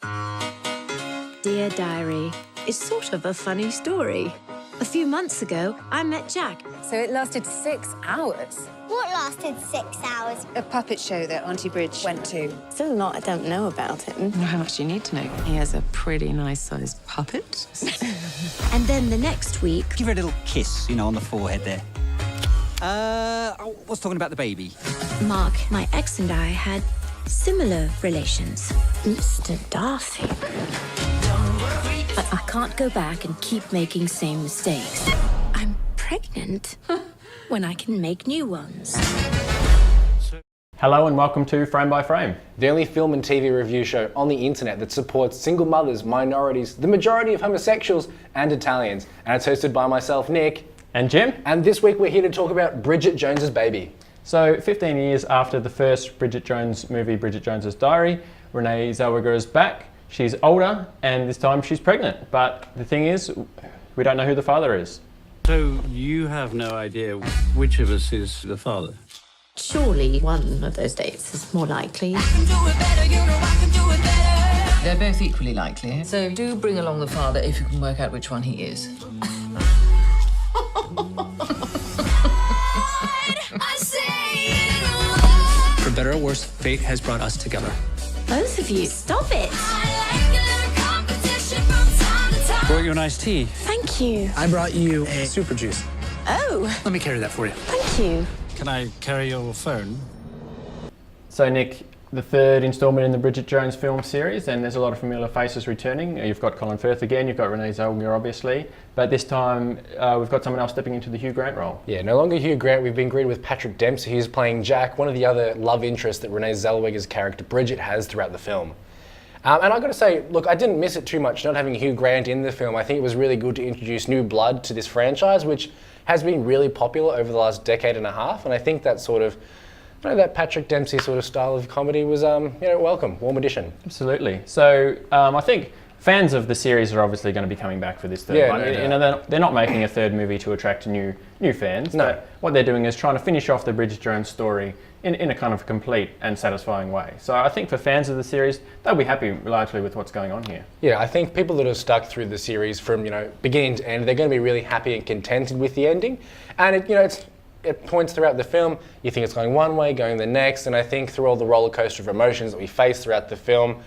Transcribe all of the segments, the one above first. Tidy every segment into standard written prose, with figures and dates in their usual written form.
Dear Diary is sort of a funny story. A few months ago, I met Jack. So it lasted 6 hours? What lasted 6 hours? A puppet show that Auntie Bridget went to. Still a lot I don't know about him. How much do you need to know? He has a pretty nice-sized puppet. And then the next week... Give her a little kiss, on the forehead there. I was talking about the baby. Mark, my ex, and I had similar relations. Mr. Darcy. But I can't go back and keep making same mistakes. I'm pregnant when I can make new ones. Hello and welcome to Frame by Frame. The only film and TV review show on the internet that supports single mothers, minorities, the majority of homosexuals and Italians. And it's hosted by myself, Nick. And Jim. And this week we're here to talk about Bridget Jones's Baby. So 15 years after the first Bridget Jones movie, Bridget Jones's Diary, Renee Zellweger is back. She's older and this time she's pregnant. But the thing is, we don't know who the father is. So you have no idea which of us is the father? Surely one of those dates is more likely. They're both equally likely. So do bring along the father if you can work out which one he is. For better or worse, fate has brought us together. Both of you, stop it. Brought you an iced tea. Thank you. I brought you a super juice. Oh, Let me carry that for you. thank you. Can I carry your phone? So Nick, the third instalment in the Bridget Jones film series, and there's a lot of familiar faces returning. You've got Colin Firth again, you've got Renee Zellweger obviously, but this time we've got someone else stepping into the Hugh Grant role. Yeah, no longer Hugh Grant, we've been greeted with Patrick Dempsey, who's playing Jack, one of the other love interests that Renee Zellweger's character Bridget has throughout the film. And I've got to say, look, I didn't miss it too much not having Hugh Grant in the film. I think it was really good to introduce new blood to this franchise, which has been really popular over the last decade and a half, and I think that sort of, that Patrick Dempsey sort of style of comedy was, welcome, warm addition. Absolutely. So I think fans of the series are obviously going to be coming back for this third one. They're not making a third movie to attract new fans. No. But what they're doing is trying to finish off the Bridget Jones story in a kind of complete and satisfying way. So I think for fans of the series, they'll be happy largely with what's going on here. Yeah, I think people that have stuck through the series from beginning to end, they're going to be really happy and contented with the ending. And it points throughout the film, you think it's going one way, going the next, and I think through all the roller coaster of emotions that we face throughout the film,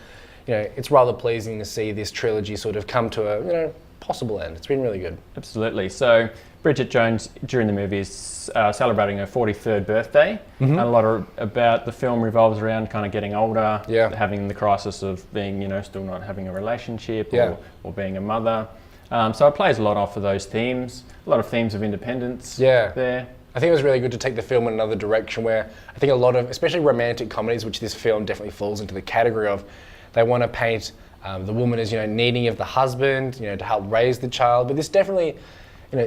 it's rather pleasing to see this trilogy sort of come to a possible end. It's been really good. Absolutely. So Bridget Jones during the movie is celebrating her 43rd birthday, and a lot about the film revolves around kind of getting older, having the crisis of being still not having a relationship or being a mother. So it plays a lot off of those themes, a lot of themes of independence there. I think it was really good to take the film in another direction where I think a lot of, especially romantic comedies, which this film definitely falls into the category of, they want to paint the woman as needy of the husband, to help raise the child. But this definitely,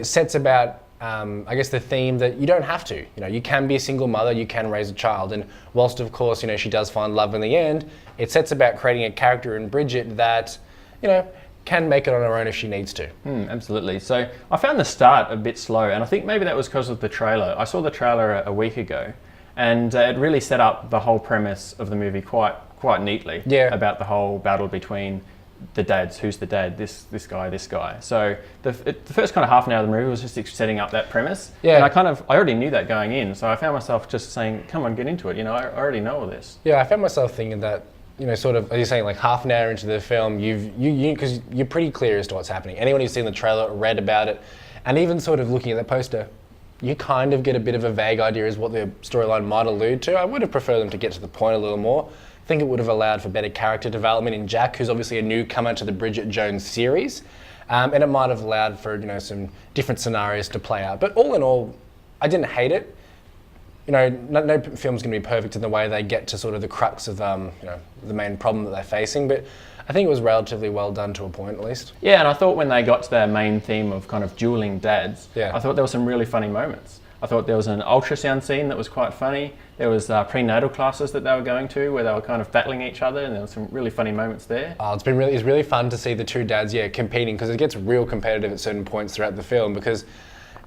sets about, I guess, the theme that you don't have to. You can be a single mother, you can raise a child. And whilst, of course, she does find love in the end, it sets about creating a character in Bridget that, can make it on her own if she needs to. Absolutely. So I found the start a bit slow, and I think maybe that was because of the trailer. I saw the trailer a week ago, and it really set up the whole premise of the movie quite neatly. Yeah. About the whole battle between the dads. Who's the dad? This guy, this guy. So the first kind of half an hour of the movie was just setting up that premise. Yeah. And I already knew that going in, so I found myself just saying, come on, get into it. I already know all this. Yeah, I found myself thinking that, sort of, as you're saying, like half an hour into the film, because you're pretty clear as to what's happening. Anyone who's seen the trailer, read about it, and even sort of looking at the poster, you kind of get a bit of a vague idea as what the storyline might allude to. I would have preferred them to get to the point a little more. I think it would have allowed for better character development in Jack, who's obviously a newcomer to the Bridget Jones series, and it might have allowed for some different scenarios to play out. But all in all, I didn't hate it. No film's going to be perfect in the way they get to sort of the crux of the main problem that they're facing, but I think it was relatively well done to a point, at least. Yeah, and I thought when they got to their main theme of kind of dueling dads, I thought there were some really funny moments. I thought there was an ultrasound scene that was quite funny. There was prenatal classes that they were going to where they were kind of battling each other, and there were some really funny moments there. It's really fun to see the two dads, competing, because it gets real competitive at certain points throughout the film, because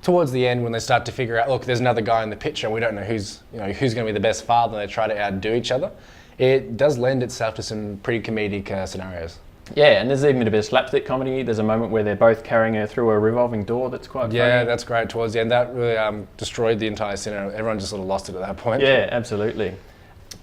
towards the end when they start to figure out, look, there's another guy in the picture and we don't know who's going to be the best father, and they try to outdo each other. it does lend itself to some pretty comedic scenarios. Yeah, and there's even a bit of slapstick comedy. There's a moment where they're both carrying her through a revolving door that's quite funny. Yeah, that's great towards the end. That really destroyed the entire cinema. Everyone just sort of lost it at that point. Yeah, absolutely.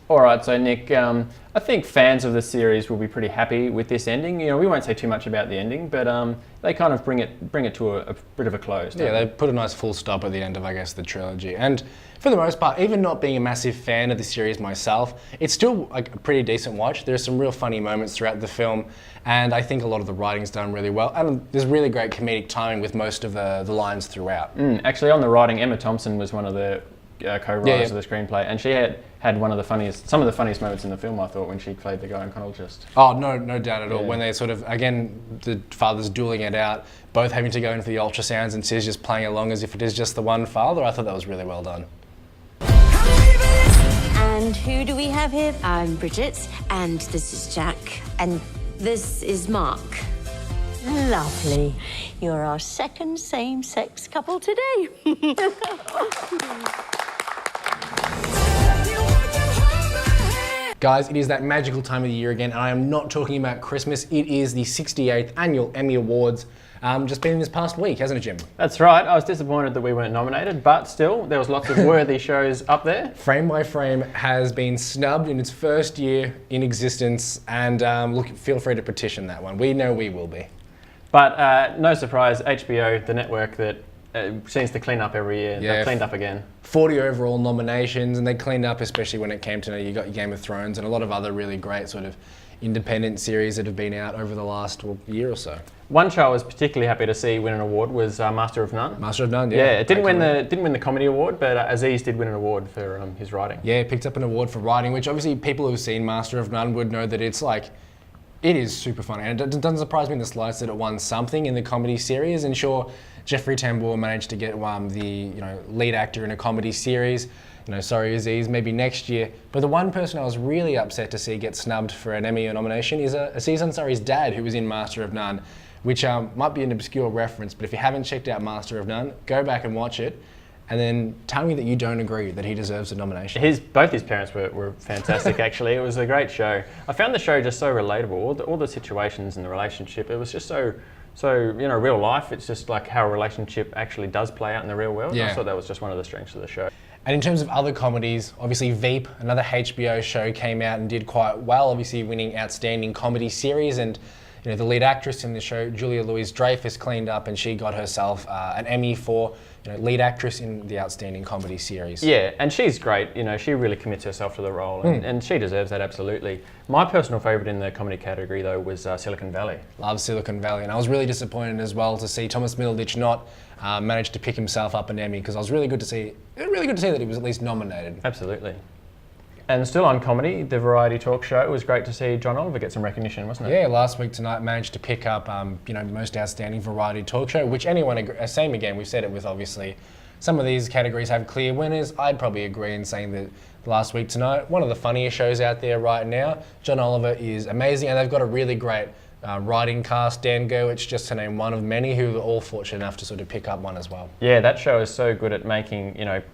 All right, so Nick, I think fans of the series will be pretty happy with this ending. You know, we won't say too much about the ending, but they kind of bring it to a bit of a close. Yeah, they put a nice full stop at the end of, I guess, the trilogy. And for the most part, even not being a massive fan of the series myself, it's still like a pretty decent watch. There's some real funny moments throughout the film, and I think a lot of the writing's done really well. And there's really great comedic timing with most of the lines throughout. Actually, on the writing, Emma Thompson was one of the co-writers of the screenplay, and she had some of the funniest moments in the film, I thought, when she played the gynecologist. Oh, no doubt at all. When they sort of, again, the father's dueling it out, both having to go into the ultrasounds and Sis just playing along as if it is just the one father, I thought that was really well done. And who do we have here? I'm Bridget, and this is Jack, and this is Mark. Lovely. You're our second same-sex couple today. Guys, it is that magical time of the year again, and I am not talking about Christmas. It is the 68th Annual Emmy Awards. Just been this past week, hasn't it, Jim? That's right. I was disappointed that we weren't nominated, but still, there was lots of worthy shows up there. Frame by Frame has been snubbed in its first year in existence, and look, feel free to petition that one. We know we will be. But no surprise, HBO, the network that seems to clean up every year, they've cleaned up again. 40 overall nominations, and they cleaned up, especially when it came to, you got your Game of Thrones and a lot of other really great sort of independent series that have been out over the last year or so. One show I was particularly happy to see win an award was Master of None. Master of None, yeah. Yeah, it didn't win the comedy award, but Aziz did win an award for his writing. Yeah, he picked up an award for writing, which obviously people who've seen Master of None would know that it's like, it is super funny, and it doesn't surprise me in the slightest that it won something in the comedy series. And sure, Jeffrey Tambor managed to get the lead actor in a comedy series. Sorry Aziz, maybe next year. But the one person I was really upset to see get snubbed for an Emmy nomination is Aziz Ansari's dad, who was in Master of None, which might be an obscure reference, but if you haven't checked out Master of None, go back and watch it, and then tell me that you don't agree that he deserves a nomination. Both his parents were fantastic, actually. It was a great show. I found the show just so relatable. All the situations in the relationship, it was just so real life. It's just like how a relationship actually does play out in the real world. Yeah. I thought that was just one of the strengths of the show. And in terms of other comedies, obviously Veep, another HBO show, came out and did quite well, obviously winning Outstanding Comedy Series. And the lead actress in the show, Julia Louis-Dreyfus, cleaned up and she got herself an Emmy for lead actress in the Outstanding Comedy Series. Yeah, and she's great. She really commits herself to the role, and she deserves that, absolutely. My personal favourite in the comedy category, though, was Silicon Valley. Love Silicon Valley, and I was really disappointed as well to see Thomas Middleditch not manage to pick himself up an Emmy, because I was really good to see that he was at least nominated. Absolutely. And still on comedy, the variety talk show, it was great to see John Oliver get some recognition, wasn't it? Yeah, last week tonight managed to pick up, most outstanding variety talk show, which same again, we've said it with obviously, some of these categories have clear winners. I'd probably agree in saying that last week tonight, one of the funniest shows out there right now. John Oliver is amazing, and they've got a really great writing cast. Dan Gerwich, just to name one of many, who are all fortunate enough to sort of pick up one as well. Yeah, that show is so good at making,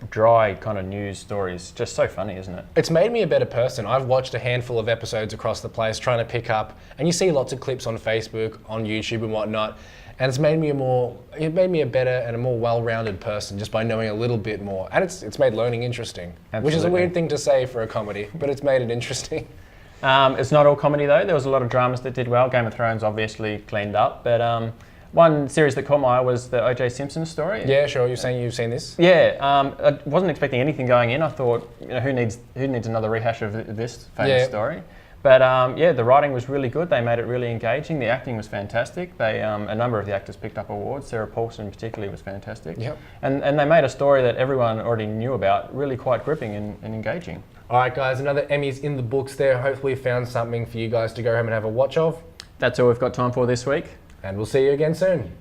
dry kind of news stories. Just so funny, isn't it? It's made me a better person. I've watched a handful of episodes across the place trying to pick up, and you see lots of clips on Facebook, on YouTube and whatnot, and it's made me a better and a more well-rounded person just by knowing a little bit more. And it's made learning interesting. Absolutely. Which is a weird thing to say for a comedy, but it's made it interesting. It's not all comedy though. There was a lot of dramas that did well. Game of Thrones obviously cleaned up, but one series that caught my eye was the O.J. Simpson story. Yeah, sure. You're saying you've seen this? Yeah, I wasn't expecting anything going in. I thought, who needs another rehash of this famous story? But the writing was really good. They made it really engaging. The acting was fantastic. A number of the actors picked up awards. Sarah Paulson particularly was fantastic. Yep. And they made a story that everyone already knew about, really quite gripping and engaging. All right, guys, another Emmys in the books there. Hopefully we found something for you guys to go home and have a watch of. That's all we've got time for this week. And we'll see you again soon.